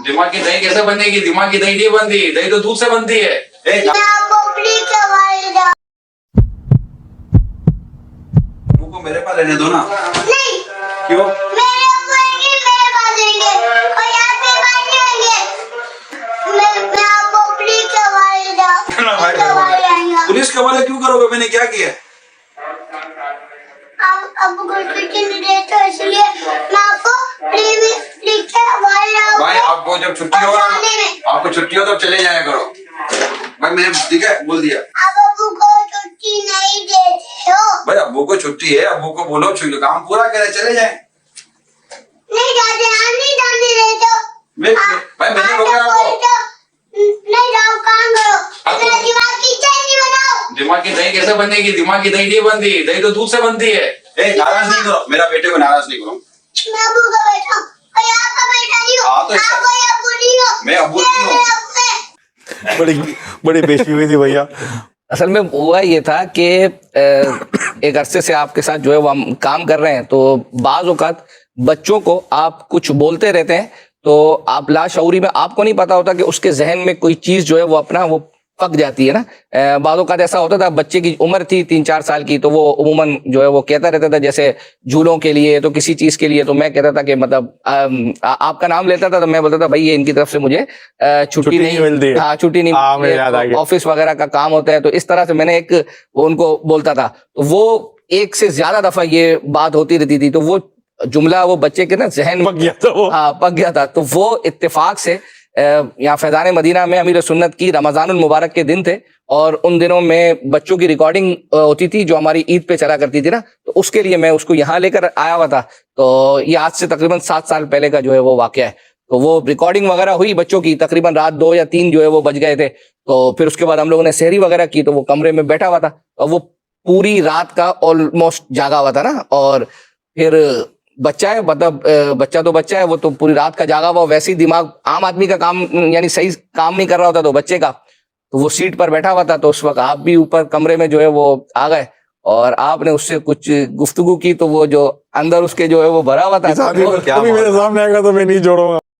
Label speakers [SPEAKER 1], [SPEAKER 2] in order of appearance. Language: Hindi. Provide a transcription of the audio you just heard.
[SPEAKER 1] दिमाग की दही कैसे बनेगी? दिमाग की दही नहीं बनती, दही तो दूध से बनती है।
[SPEAKER 2] को मेरे पास रहने दो ना।
[SPEAKER 3] नहीं।
[SPEAKER 2] क्यों?
[SPEAKER 3] मेरे पास रहेंगे और यहाँ पे बात रहेंगे। मैं आपको
[SPEAKER 2] पुलिस के हवाले क्यों करोगे? मैंने क्या किया?
[SPEAKER 3] आप आपको छुट्टी नहीं देते इसलिए मैं आपको पुलिस के हवाले
[SPEAKER 2] भाई आपको जब छुट्टी हो, आपको छुट्टी हो तब चले जाया करो। भाई मैंने ठीक है बोल दिया।
[SPEAKER 3] आप अबू को छुट्टी नहीं देते हो।
[SPEAKER 2] भाई अब्बू को छुट्टी है, अब्बू को बोलो काम पूरा करे चले जाए।
[SPEAKER 3] नहीं जाते, आप नहीं जाने देते।
[SPEAKER 2] भाई मैंने रोका आपको।
[SPEAKER 3] नहीं जाओ, काम करो। मेरा दिमाग की चाय नहीं बनाओ।
[SPEAKER 1] दिमाग की दही कैसे बनेगी? दिमाग की दही नहीं बनती, दही तो दूध से बनती है।
[SPEAKER 2] नाराज नहीं करो, मेरा बेटे को नाराज नहीं करो।
[SPEAKER 3] मैं अबू का बेटा हूँ और यहाँ का बेटा नहीं हूँ।
[SPEAKER 2] हाँ तो
[SPEAKER 3] आप कोई अबू नहीं हो।
[SPEAKER 2] मैं अबू नहीं हूँ।
[SPEAKER 4] बड़ी बेइज्जती हुई थी भैया।
[SPEAKER 5] असल में हुआ ये था कि एक अरसे से आपके साथ जो है वो हम काम कर रहे हैं, तो बाज़ औक़ात बच्चों को आप कुछ बोलते रहते हैं तो आप लाशऊरी में आपको नहीं पता होता कि उसके जहन में कोई चीज़ जो है वो अपना वो पक जाती है ना। बाज़ औक़ात ऐसा होता था, बच्चे की उम्र थी 3-4 साल की, तो वो उमूमन जो है वो कहता रहता था, जैसे झूलों के लिए तो किसी चीज़ के लिए, तो मैं कहता था कि मतलब आपका नाम लेता था तो मैं बोलता था भाई ये इनकी तरफ से मुझे छुट्टी नहीं मिलती। हाँ छुट्टी नहीं, ऑफिस वगैरह का काम होता है, तो इस तरह से मैंने एक उनको बोलता था। तो वो एक से ज्यादा दफा ये बात होती रहती थी, तो वो जुमला वो बच्चे के ना जहन
[SPEAKER 4] पक गया था वो।
[SPEAKER 5] हाँ पक गया था। तो वो इत्तेफाक से यहाँ फैजान मदीना में अमीर सुन्नत की रमजानुल मुबारक के दिन थे, और उन दिनों में बच्चों की रिकॉर्डिंग होती थी जो हमारी ईद पे चला करती थी ना, तो उसके लिए मैं उसको यहाँ लेकर आया हुआ था। तो ये आज से तकरीबन 7 साल पहले का जो है वो वाकया है। तो वो रिकॉर्डिंग वगैरह हुई बच्चों की, तकरीबन रात 2 या 3 जो है वो बज गए थे। तो फिर उसके बाद हम लोगों ने सहरी वगैरह की, तो वो कमरे में बैठा हुआ था और वो पूरी रात का ऑलमोस्ट जागा हुआ था ना। और फिर बच्चा है, मतलब बच्चा तो बच्चा है, वो तो पूरी रात का जागा हुआ, वैसे ही दिमाग आम आदमी का काम यानी सही काम नहीं कर रहा होता, तो बच्चे का तो वो सीट पर बैठा हुआ था। तो उस वक्त आप भी ऊपर कमरे में जो है वो आ गए और आपने उससे कुछ गुफ्तगू की, तो वो जो अंदर उसके जो है वो भरा हुआ था।
[SPEAKER 4] अभी मेरे सामने आएगा तो मैं नहीं जोड़ूंगा।